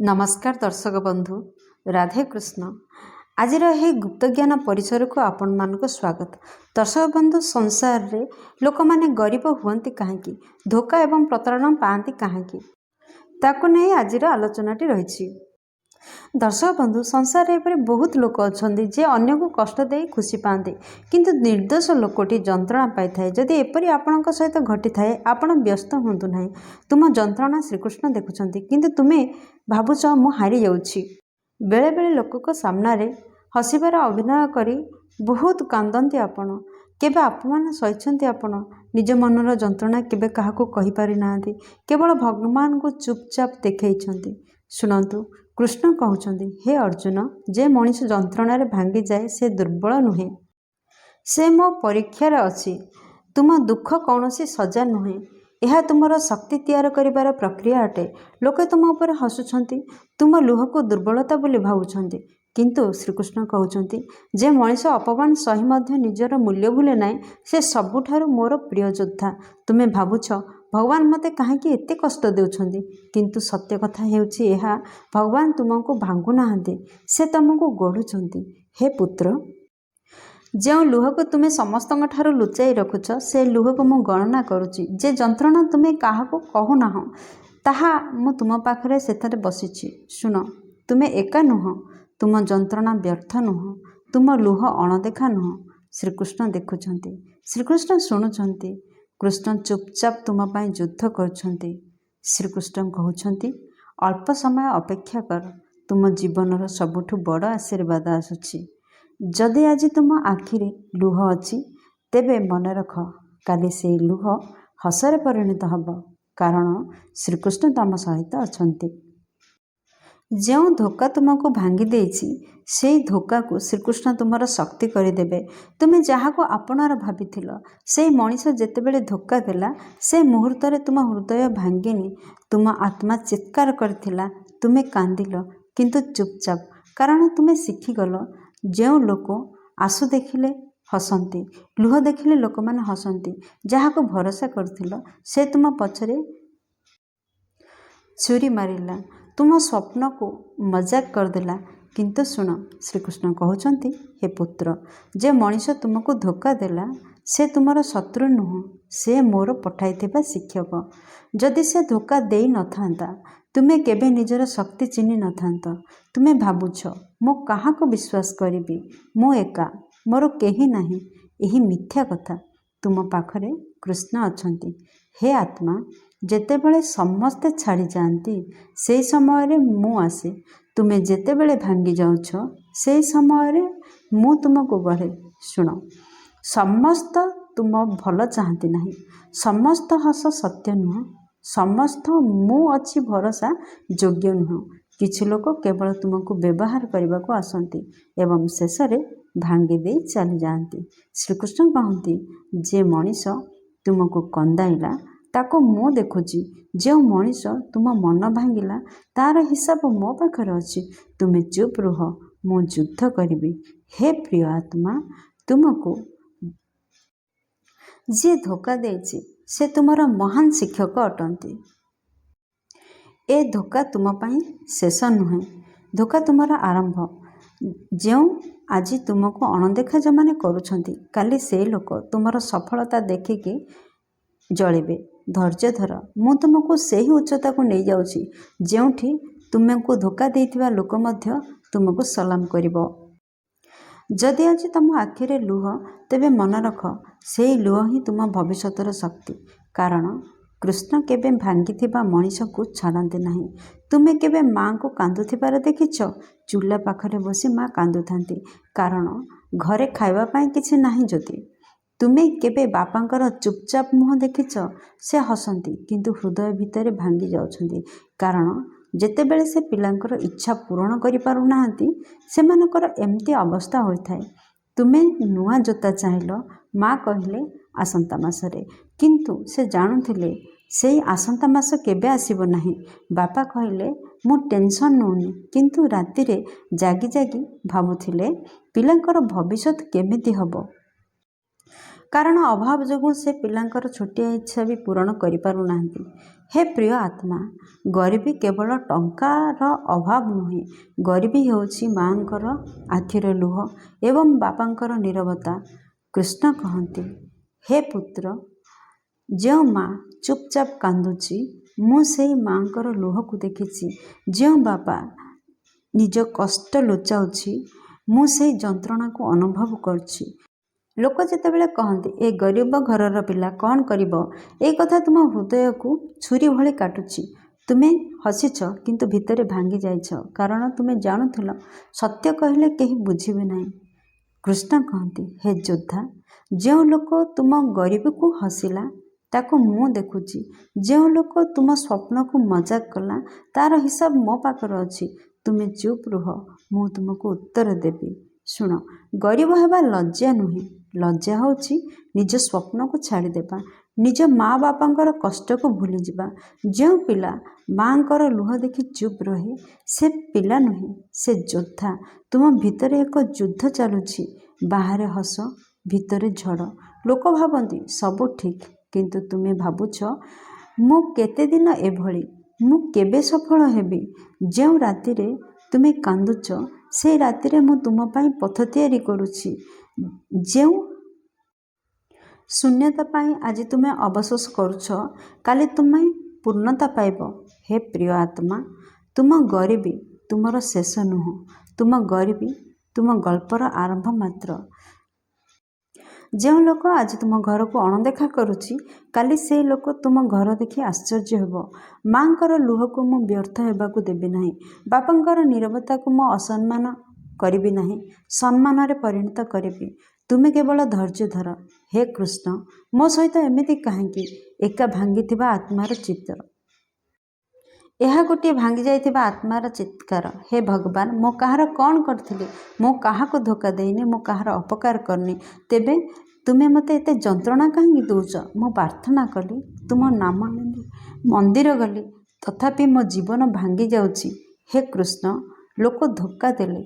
नमस्कार दर्शक बंधु राधे कृष्ण आज गुप्त ज्ञान परिसर को आपण मानक स्वागत। दर्शक बंधु संसार रे लोक माने गरीब हुअंती कहीं धोखा एवं प्रताड़ना पाती कहीं ताकू नहीं आज आलोचनाटी रही। दर्शक बंधु संसार रे बहुत लोक अच्छा जे अन्य को कष्ट दे खुशी पाते किंतु निर्दोष लोकटी जंत्रणा पाई थाए। जदि एपरी आपण सहित घटी थाए आपण व्यस्त हूँ ना। तुम जंत्रणा श्रीकृष्ण देखुंत किंतु तुम्हें भावुच मु हारी जाऊँगी। बेले बेले लोक को सामना रे हसिबार अभिनय करी बहुत कांदती आपण केबे अपमान सहिंट आपण निज मनर जंत्रणा केबे काहाकू कहि पारि नांती केवल भगवान को चुपचाप देखैछंती। शुणु कृष्ण कहउछंती हे अर्जुन जे मनीष जंत्रणा रे भांगी जाए से दुर्बल नुहे से मो परीक्षार अछि। तुम दुख कौनसी सजा नुहे यह तुमर शक्ति तैयार करिवार प्रक्रिया अटे। लोके तुम उपर हसुछंती तुम लुह को दुर्बलता बोली भावुछंती किंतु श्रीकृष्ण कहउछंती जे मनीष अपमान सही मध्य निजर मूल्य भूले नाई से सबुठारु मोर प्रिय योद्धा। तुमे भावुछ भगवान मते कहीं एते कष्ट देउछंती किंतु सत्य कथा हेउछि एहा भगवान तुमको भांगु नाहांती से तुमको गढ़ुछंती। हे पुत्र जो लुह को तुम्हें समस्त लुचाई रखुच से लुह को मु गणना करुच्ची जे जंत्रणा तुम्हें क्या कहूना ताहा मु तुम पाखरे सेथारे बसिछि। शुण तुम्हें एका नुह तुम जंत्रणा व्यर्थ नुह तुम लुह अणदेखा नुह। श्रीकृष्ण देखुछंती श्रीकृष्ण शुणुछंती कृष्ण चुपचाप तुम पाई युद्ध करुछंती। श्रीकृष्ण कहउछंती अल्प समय अपेक्षा कर तुम जीवनर सबुठु बड़ आशीर्वाद आसुछि। जदि आज तुम आखिरे लुह अच्छी तेबे मन रख काली से लुह हसरे परिणत हब कारण श्रीकृष्ण तम सहित अछंती। जो धोखा तुमको भांगी देछि से धोखा को श्रीकृष्ण तुमर शक्ति करदेवे। तुम्हें जहाँ को आपणार भाविथिल से मनीष जेतेबेले धोखा देला से मुहूर्त तुम हृदय भांगिनी तुम आत्मा चित्कार करथिला तुम्हें कांदिल किंतु चुपचाप कारण तुम्हें शिखिगल जो लोक आसु देखिले हसंती लुह देखिले लोक माने हसंती जहाँ को भरोसा करथिल से तुम पछरे छुरी मारिला तुम स्वप्न को मजाक करदेला। किंतु शुण श्रीकृष्ण कहउछंती हे पुत्र जे मनीष तुमको धोखा देला से तुमर शत्रु नुह से मोर पठाइथिबा शिक्षक। जदि से धोखा देई नथांता तुमे केबे निजर शक्ति चिन्ह नथांत। तुमे भावुछ मो कहाँ को विश्वास करिबी मो एका मोर केही नाही एही मिथ्या कथा। तुम पाखरे कृष्ण अछंती। हे आत्मा जेतेबेले समस्ते छाड़ी जाती से समय रे मु आसे तुमे जेतेबेले भांगी जाउछ से समय रे मु तुमको गढ़े। शुण समस्त तुम भल चाहती नहीं समस्त हस सत्य नुह समस्त मु अच्छी भरोसा योग्य नुह। किछि लोक केवल तुमको व्यवहार करने को आसंती एवं शेष में भांगी दे चली जाती। श्रीकृष्ण कहती जे मनीष तुमको कंदाइला ताको मु देखुची जो मनीष तुम मन भांगिला तार हिसाब मो पाखरे अछि। तुमे चुप रुह मु युद्ध करिबी। हे प्रिय आत्मा तुमको जे धोखा देछि से तुमर महान शिक्षक अटंती। ए धोखा तुम पाई शेष नुहे धोखा तुमर आरंभ। जो आज तुमको अणदेखा जो माने करुछंती काली से लोक तुमर सफलता देखिकी जलिबे। धैर्य धर मु तुमको सही उच्चता को नहीं जाउछी जेउठी तुमको धोखा देइथिबा लोक मध्य तुमको सलाम करिबो। जदि आज तुम आखिरे लुह तेबे मन रख से लुह ही तुम भविष्यतर शक्ति कारण कृष्ण केबे भांगिथिबा मनीष को छाड़ती नहीं। तुमे केबे माँ को कांदुथिबार देखिछ चूल्हा पाखरे बसी माँ कांदुथांती कारण घरे खाइबा पाई किछि नाही। जदि तुमे केबे बापांकर चुपचाप मुह देखिछ से हसंती किंतु हृदय भितर भांगी जाउछंती कारण जेतेबेले से पिलांकर इच्छा पूरण करि पारु नाहांती सेमानकर एमती अवस्था होइथाय। तुमे नुआ जोता चाहिल माँ कहले आसंता मासरे किंतु से जानुथिले से आसंता मास केबे आसीबो नाही। बापा कहले मु टेंशन नौनी किंतु राति रे जागी जागी भाबुथिले पिलांकर भविष्यत केमिति हबो। କାରଣ ଅଭାବ ଯୋଗୁଁ ସେ ପିଲାଙ୍କର ଛୋଟିଆ ଇଚ୍ଛା ବି ପୂରଣ କରିପାରୁନାହାନ୍ତି। ହେ ପ୍ରିୟ ଆତ୍ମା, ଗରିବୀ କେବଳ ଟଙ୍କାର ଅଭାବ ନୁହେଁ, ଗରିବୀ ହେଉଛି ମାଆଙ୍କର ଆଖିର ଲୁହ ଏବଂ ବାପାଙ୍କର ନୀରବତା। କୃଷ୍ଣ କହନ୍ତି, ହେ ପୁତ୍ର, ଯେଉଁ ମା ଚୁପଚାପ କାନ୍ଦୁଛି, ମୁଁ ସେହି ମାଆଙ୍କର ଲୁହକୁ ଦେଖିଛି। ଯେଉଁ ବାପା ନିଜ କଷ୍ଟ ଲୁଚାଉଛି, ମୁଁ ସେହି ଯନ୍ତ୍ରଣାକୁ ଅନୁଭବ କରୁଛି। ଲୋକ ଯେତେବେଳେ କହନ୍ତି ଏ ଗରିବ ଘରର ପିଲା କ'ଣ କରିବ, ଏଇ କଥା ତୁମ ହୃଦୟକୁ ଛୁରୀ ଭଳି କାଟୁଛି। ତୁମେ ହସିଛ କିନ୍ତୁ ଭିତରେ ଭାଙ୍ଗି ଯାଇଛ, କାରଣ ତୁମେ ଜାଣୁଥିଲ ସତ୍ୟ କହିଲେ କେହି ବୁଝିବେ ନାହିଁ। କୃଷ୍ଣ କହନ୍ତି, ହେ ଯୋଦ୍ଧା, ଯେଉଁ ଲୋକ ତୁମ ଗରିବକୁ ହସିଲା ତାକୁ ମୁଁ ଦେଖୁଛି। ଯେଉଁ ଲୋକ ତୁମ ସ୍ୱପ୍ନକୁ ମଜାକ କଲା ତାର ହିସାବ ମୋ ପାଖରେ ଅଛି। ତୁମେ ଚୁପ୍ ରୁହ, ମୁଁ ତୁମକୁ ଉତ୍ତର ଦେବି। ଶୁଣ, ଗରିବ ହେବା ଲଜ୍ଜା ନୁହେଁ। ଲଜ୍ଜା ହେଉଛି ନିଜ ସ୍ୱପ୍ନକୁ ଛାଡ଼ିଦେବା, ନିଜ ମା ବାପାଙ୍କର କଷ୍ଟକୁ ଭୁଲିଯିବା। ଯେଉଁ ପିଲା ମାଆଙ୍କର ଲୁହ ଦେଖି ଚୁପ୍ ରହେ ସେ ପିଲା ନୁହେଁ, ସେ ଯୋଦ୍ଧା। ତୁମ ଭିତରେ ଏକ ଯୁଦ୍ଧ ଚାଲୁଛି। ବାହାରେ ହସ, ଭିତରେ ଝଡ଼। ଲୋକ ଭାବନ୍ତି ସବୁ ଠିକ୍, କିନ୍ତୁ ତୁମେ ଭାବୁଛ ମୁଁ କେତେଦିନ ଏଭଳି, ମୁଁ କେବେ ସଫଳ ହେବି। ଯେଉଁ ରାତିରେ ତୁମେ କାନ୍ଦୁଛ ସେହି ରାତିରେ ମୁଁ ତୁମ ପାଇଁ ପଥ ତିଆରି କରୁଛି। ଯେଉଁ ଶୂନ୍ୟତା ପାଇଁ ଆଜି ତୁମେ ଅବଶୋଷ କରୁଛ, କାଲି ତୁମେ ପୂର୍ଣ୍ଣତା ପାଇବ। ହେ ପ୍ରିୟ ଆତ୍ମା, ତୁମ ଗରିବୀ ତୁମର ଶେଷ ନୁହଁ। ତୁମ ଗରିବୀ ତୁମ ଗଳ୍ପର ଆରମ୍ଭ ମାତ୍ର। ଯେଉଁ ଲୋକ ଆଜି ତୁମ ଘରକୁ ଅଣଦେଖା କରୁଛି, କାଲି ସେହି ଲୋକ ତୁମ ଘର ଦେଖି ଆଶ୍ଚର୍ଯ୍ୟ ହେବ। ମାଆଙ୍କର ଲୁହକୁ ମୁଁ ବ୍ୟର୍ଥ ହେବାକୁ ଦେବି ନାହିଁ। ବାପାଙ୍କର ନୀରବତାକୁ ମୁଁ ଅସମ୍ମାନ କରିବି ନାହିଁ, ସମ୍ମାନରେ ପରିଣତ କରିବି। ତୁମେ କେବଳ ଧୈର୍ଯ୍ୟ ଧର। ହେ କୃଷ୍ଣ, ମୋ ସହିତ ଏମିତି କାହିଁକି? ଏକା ଭାଙ୍ଗିଥିବା ଆତ୍ମାର ଚିତ୍ର। ଏହା ଗୋଟିଏ ଭାଙ୍ଗି ଯାଇଥିବା ଆତ୍ମାର ଚିତ୍କାର। ହେ ଭଗବାନ, ମୁଁ କାହାର କ'ଣ କରିଥିଲି? ମୁଁ କାହାକୁ ଧୋକା ଦେଇନି, ମୁଁ କାହାର ଅପକାର କରିନି। ତେବେ ତୁମେ ମୋତେ ଏତେ ଯନ୍ତ୍ରଣା କାହିଁକି ଦେଉଛ? ମୁଁ ପ୍ରାର୍ଥନା କଲି, ତୁମ ନାମ ନେଲି, ମନ୍ଦିର ଗଲି, ତଥାପି ମୋ ଜୀବନ ଭାଙ୍ଗି ଯାଉଛି। ହେ କୃଷ୍ଣ, ଲୋକ ଧୋକା ଦେଲେ,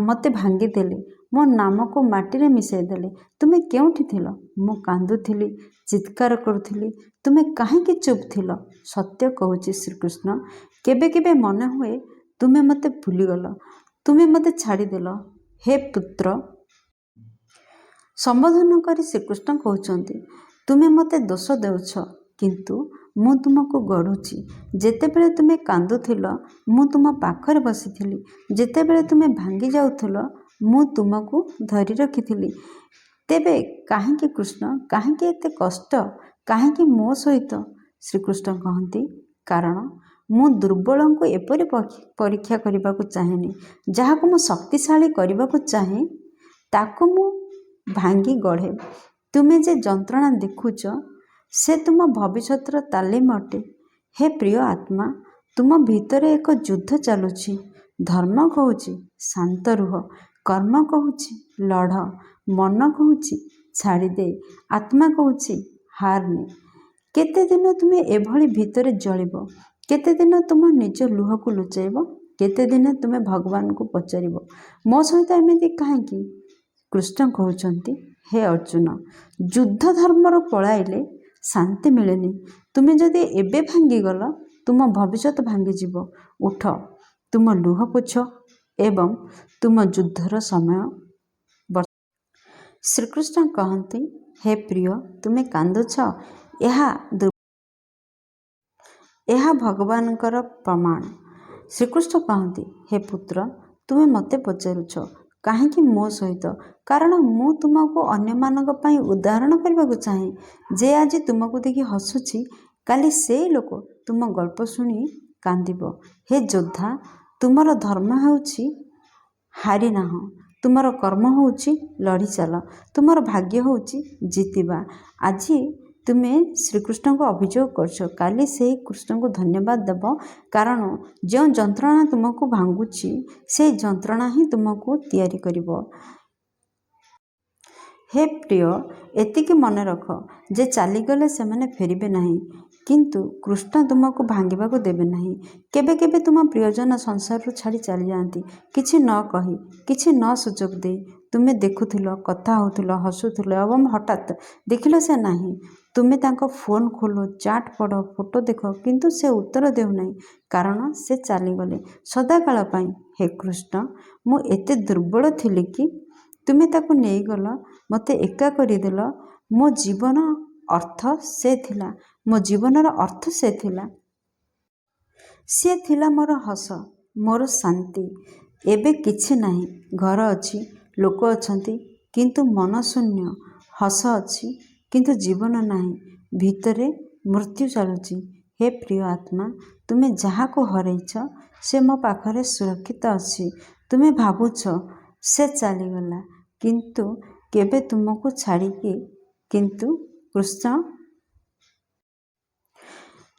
ମୋତେ ଭାଙ୍ଗିଦେଲେ, ମୋ ନାମକୁ ମାଟିରେ ମିଶାଇ ଦେଲେ। ତୁମେ କେଉଁଠି ଥିଲ? ମୁଁ କାନ୍ଦୁଥିଲି, ଚିତ୍କାର କରୁଥିଲି। ତୁମେ କାହିଁକି ଚୁପ୍ ଥିଲ? ସତ୍ୟ କହୁଛି ଶ୍ରୀକୃଷ୍ଣ, କେବେ କେବେ ମନେ ହୁଏ ତୁମେ ମୋତେ ଭୁଲିଗଲ, ତୁମେ ମୋତେ ଛାଡ଼ିଦେଲ। ହେ ପୁତ୍ର, ସମ୍ବୋଧନ କରି ଶ୍ରୀକୃଷ୍ଣ କହୁଛନ୍ତି, ତୁମେ ମୋତେ ଦୋଷ ଦେଉଛ, କିନ୍ତୁ ମୁଁ ତୁମକୁ ଗଢ଼ୁଛି। ଯେତେବେଳେ ତୁମେ କାନ୍ଦୁଥିଲ ମୁଁ ତୁମ ପାଖରେ ବସିଥିଲି। ଯେତେବେଳେ ତୁମେ ଭାଙ୍ଗି ଯାଉଥିଲ ମୁଁ ତୁମକୁ ଧରି ରଖିଥିଲି। ତେବେ କାହିଁକି କୃଷ୍ଣ, କାହିଁକି ଏତେ କଷ୍ଟ, କାହିଁକି ମୋ ସହିତ? ଶ୍ରୀକୃଷ୍ଣ କହନ୍ତି, କାରଣ ମୁଁ ଦୁର୍ବଳଙ୍କୁ ଏପରି ପରୀକ୍ଷା କରିବାକୁ ଚାହେଁନି। ଯାହାକୁ ମୁଁ ଶକ୍ତିଶାଳୀ କରିବାକୁ ଚାହେଁ ତାକୁ ମୁଁ ଭାଙ୍ଗି ଗଢ଼େ। ତୁମେ ଯେ ଯନ୍ତ୍ରଣା ଦେଖୁଛ ସେ ତୁମ ଭବିଷ୍ୟତର ତାଲିମ ଅଟେ। ହେ ପ୍ରିୟ ଆତ୍ମା, ତୁମ ଭିତରେ ଏକ ଯୁଦ୍ଧ ଚାଲୁଛି। ଧର୍ମ କହୁଛି ଶାନ୍ତ ରୁହ, କର୍ମ କହୁଛି ଲଢ଼, ମନ କହୁଛି ଛାଡ଼ିଦେ, ଆତ୍ମା କହୁଛି ହାରନି। କେତେଦିନ ତୁମେ ଏଭଳି ଭିତରେ ଜଳିବ? କେତେଦିନ ତୁମ ନିଜ ଲୁହକୁ ଲୁଚାଇବ? କେତେଦିନ ତୁମେ ଭଗବାନଙ୍କୁ ପଚାରିବ ମୋ ସହିତ ଏମିତି କାହିଁକି? କୃଷ୍ଣ କହୁଛନ୍ତି, ହେ ଅର୍ଜୁନ, ଯୁଦ୍ଧ ଧର୍ମରୁ ପଳାଇଲେ ଶାନ୍ତି ମିଳେନି। ତୁମେ ଯଦି ଏବେ ଭାଙ୍ଗିଗଲ ତୁମ ଭବିଷ୍ୟତ ଭାଙ୍ଗିଯିବ। ଉଠ, ତୁମ ଲୁହ ପୋଛ ଏବଂ ତୁମ ଯୁଦ୍ଧର ସମୟ। ଶ୍ରୀକୃଷ୍ଣ କହନ୍ତି, ହେ ପ୍ରିୟ, ତୁମେ କାନ୍ଦୁଛ, ଏହା ଭଗବାନଙ୍କର ପ୍ରମାଣ। ଶ୍ରୀକୃଷ୍ଣ କହନ୍ତି, ହେ ପୁତ୍ର, ତୁମେ ମୋତେ ପଚାରୁଛ କାହିଁକି ମୋ ସହିତ? କାରଣ ମୁଁ ତୁମକୁ ଅନ୍ୟମାନଙ୍କ ପାଇଁ ଉଦାହରଣ କରିବାକୁ ଚାହେଁ। ଯେ ଆଜି ତୁମକୁ ଦେଖି ହସୁଛି, କାଲି ସେଇ ଲୋକ ତୁମ ଗଳ୍ପ ଶୁଣି କାନ୍ଦିବ। ହେ ଯୋଦ୍ଧା, ତୁମର ଧର୍ମ ହେଉଛି ହାରିନାହଁ, ତୁମର କର୍ମ ହେଉଛି ଲଢ଼ିଚାଲ, ତୁମର ଭାଗ୍ୟ ହେଉଛି ଜିତିବା। ଆଜି ତୁମେ ଶ୍ରୀକୃଷ୍ଣଙ୍କୁ ଅଭିଯୋଗ କରୁଛ, କାଲି ସେହି କୃଷ୍ଣଙ୍କୁ ଧନ୍ୟବାଦ ଦେବ, କାରଣ ଯେଉଁ ଯନ୍ତ୍ରଣା ତୁମକୁ ଭାଙ୍ଗୁଛି ସେହି ଯନ୍ତ୍ରଣା ହିଁ ତୁମକୁ ତିଆରି କରିବ। ହେ ପ୍ରିୟ, ଏତିକି ମନେ ରଖ ଯେ ଚାଲିଗଲେ ସେମାନେ ଫେରିବେ ନାହିଁ, କିନ୍ତୁ କୃଷ୍ଣ ତୁମକୁ ଭାଙ୍ଗିବାକୁ ଦେବେ ନାହିଁ। କେବେ କେବେ ତୁମ ପ୍ରିୟଜନ ସଂସାରରୁ ଛାଡ଼ି ଚାଲିଯାଆନ୍ତି, କିଛି ନ କହି, କିଛି ନ ସୁଯୋଗ ଦେଇ। ତୁମେ ଦେଖୁଥିଲ, କଥା ହେଉଥିଲ, ହସୁଥିଲ ଏବଂ ହଠାତ୍ ଦେଖିଲ ସେ ନାହିଁ। ତୁମେ ତାଙ୍କ ଫୋନ୍ ଖୋଲ, ଚାଟ୍ ପଢ଼, ଫଟୋ ଦେଖ, କିନ୍ତୁ ସେ ଉତ୍ତର ଦେଉନାହିଁ, କାରଣ ସେ ଚାଲିଗଲେ ସଦାକାଳ ପାଇଁ। ହେ କୃଷ୍ଣ, ମୁଁ ଏତେ ଦୁର୍ବଳ ଥିଲି କି? ତୁମେ ତାକୁ ନେଇଗଲ, ମୋତେ ଏକା କରିଦେଲ। ମୋ ଜୀବନ ଅର୍ଥ ସେ ଥିଲା, ମୋ ଜୀବନର ଅର୍ଥ ସେ ଥିଲା। ସିଏ ଥିଲା ମୋର ହସ, ମୋର ଶାନ୍ତି। ଏବେ କିଛି ନାହିଁ। ଘର ଅଛି, ଲୋକ ଅଛନ୍ତି, କିନ୍ତୁ ମନ ଶୂନ୍ୟ। ହସ ଅଛି, କିନ୍ତୁ ଜୀବନ ନାହିଁ। ଭିତରେ ମୃତ୍ୟୁ ଚାଲୁଛି। ହେ ପ୍ରିୟ ଆତ୍ମା, ତୁମେ ଯାହାକୁ ହରାଇଛ ସେ ମୋ ପାଖରେ ସୁରକ୍ଷିତ ଅଛି। ତୁମେ ଭାବୁଛ ସେ ଚାଲିଗଲା, କିନ୍ତୁ କେବେ ତୁମକୁ ଛାଡ଼ିକି? କିନ୍ତୁ କୃଷ୍ଣ,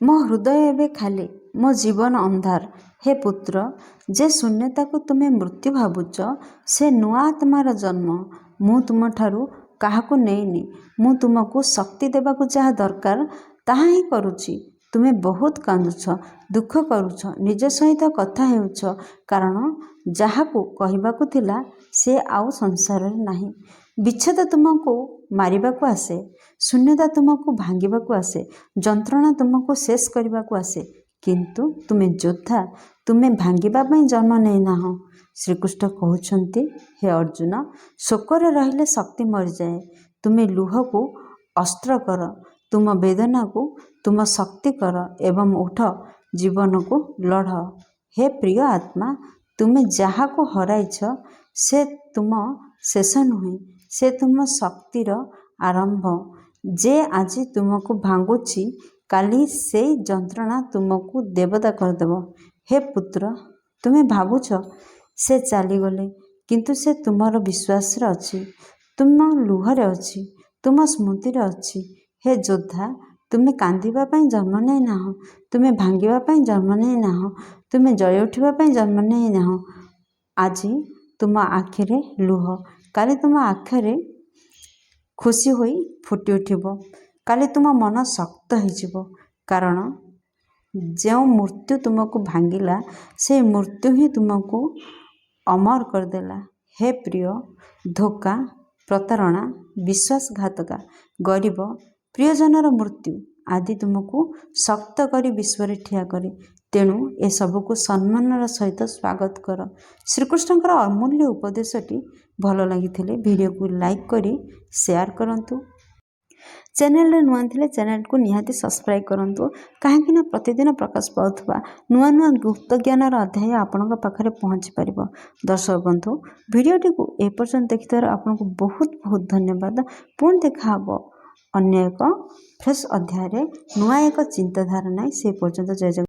ମୋ ହୃଦୟ ଏବେ ଖାଲି, ମୋ ଜୀବନ ଅନ୍ଧାର। ହେ ପୁତ୍ର, ଯେ ଶୂନ୍ୟତାକୁ ତୁମେ ମୃତ୍ୟୁ ଭାବୁଛ ସେ ନୂଆ ଆତ୍ମାର ଜନ୍ମ। ମୁଁ ତୁମଠାରୁ କାହାକୁ ନେଇନି। ମୁଁ ତୁମକୁ ଶକ୍ତି ଦେବାକୁ ଯାହା ଦରକାର ତାହା ହିଁ କରୁଛି। ତୁମେ ବହୁତ କାନ୍ଦୁଛ, ଦୁଃଖ କରୁଛ, ନିଜ ସହିତ କଥା ହେଉଛ, କାରଣ ଯାହାକୁ କହିବାକୁ ଥିଲା ସେ ଆଉ ସଂସାରରେ ନାହିଁ। ବିଚ୍ଛେଦ ତୁମକୁ ମାରିବାକୁ ଆସେ, ଶୂନ୍ୟତା ତୁମକୁ ଭାଙ୍ଗିବାକୁ ଆସେ, ଯନ୍ତ୍ରଣା ତୁମକୁ ଶେଷ କରିବାକୁ ଆସେ, କିନ୍ତୁ ତୁମେ ଯୋଦ୍ଧା, ତୁମେ ଭାଙ୍ଗିବା ପାଇଁ ଜନ୍ମ ନେଇନାହଁ। ଶ୍ରୀକୃଷ୍ଣ କହୁଛନ୍ତି, ହେ ଅର୍ଜୁନ, ଶୋକରେ ରହିଲେ ଶକ୍ତି ମରିଯାଏ। ତୁମେ ଲୁହକୁ ଅସ୍ତ୍ର କର, ତୁମ ବେଦନାକୁ ତୁମ ଶକ୍ତି କର ଏବଂ ଉଠ, ଜୀବନକୁ ଲଢ଼। ହେ ପ୍ରିୟ ଆତ୍ମା, ତୁମେ ଯାହାକୁ ହରାଇଛ ସେ ତୁମ ଶେଷ ନୁହେଁ, ସେ ତୁମ ଶକ୍ତିର ଆରମ୍ଭ। ଯେ ଆଜି ତୁମକୁ ଭାଙ୍ଗୁଛି, କାଲି ସେଇ ଯନ୍ତ୍ରଣା ତୁମକୁ ଦେବତା କରିଦେବ। ହେ ପୁତ୍ର, ତୁମେ ଭାବୁଛ ସେ ଚାଲିଗଲେ, କିନ୍ତୁ ସେ ତୁମର ବିଶ୍ୱାସରେ ଅଛି, ତୁମ ଲୁହରେ ଅଛି, ତୁମ ସ୍ମୃତିରେ ଅଛି। ହେ ଯୋଦ୍ଧା, ତୁମେ କାନ୍ଦିବା ପାଇଁ ଜନ୍ମ ନେଇନାହଁ, ତୁମେ ଭାଙ୍ଗିବା ପାଇଁ ଜନ୍ମ ନେଇନାହଁ, ତୁମେ ଜଳି ଉଠିବା ପାଇଁ ଜନ୍ମ ନେଇନାହଁ। ଆଜି ତୁମ ଆଖିରେ ଲୁହ, କାଲି ତୁମ ଆଖିରେ ଖୁସି ହୋଇ ଫୁଟି ଉଠିବ। କାଲି ତୁମ ମନ ଶକ୍ତ ହୋଇଯିବ, କାରଣ ଯେଉଁ ମୃତ୍ୟୁ ତୁମକୁ ଭାଙ୍ଗିଲା ସେହି ମୃତ୍ୟୁ ହିଁ ତୁମକୁ ଅମର କରିଦେଲା। ହେ ପ୍ରିୟ, ଧୋକା, ପ୍ରତାରଣା, ବିଶ୍ୱାସଘାତକ, ଗରିବ, ପ୍ରିୟଜନର ମୃତ୍ୟୁ ଆଦି ତୁମକୁ ଶକ୍ତ କରି ବିଶ୍ୱରେ ଠିଆ କରେ। ତେଣୁ ଏସବୁକୁ ସମ୍ମାନର ସହିତ ସ୍ୱାଗତ କର। ଶ୍ରୀକୃଷ୍ଣଙ୍କର ଅମୂଲ୍ୟ ଉପଦେଶଟି ଭଲ ଲାଗିଥିଲେ ଭିଡ଼ିଓକୁ ଲାଇକ୍ କରି ସେୟାର କରନ୍ତୁ। ଚ୍ୟାନେଲରେ ନୂଆ ଥିଲେ ଚ୍ୟାନେଲକୁ ନିହାତି ସବସ୍କ୍ରାଇବ୍ କରନ୍ତୁ, କାହିଁକିନା ପ୍ରତିଦିନ ପ୍ରକାଶ ପାଉଥିବା ନୂଆ ନୂଆ ଗୁପ୍ତ ଜ୍ଞାନର ଅଧ୍ୟାୟ ଆପଣଙ୍କ ପାଖରେ ପହଞ୍ଚି ପାରିବ। ଦର୍ଶକ ବନ୍ଧୁ, ଭିଡ଼ିଓଟିକୁ ଏପର୍ଯ୍ୟନ୍ତ ଦେଖିଥିବାରୁ ଆପଣଙ୍କୁ ବହୁତ ବହୁତ ଧନ୍ୟବାଦ। ପୁଣି ଦେଖା ହେବ ଅନ୍ୟ ଏକ ଫ୍ରେଶ୍ ଅଧ୍ୟାୟରେ ନୂଆ ଏକ ଚିନ୍ତାଧାରା ନାହିଁ। ସେ ପର୍ଯ୍ୟନ୍ତ ଜୟ ଜଗନ୍ନାଥ।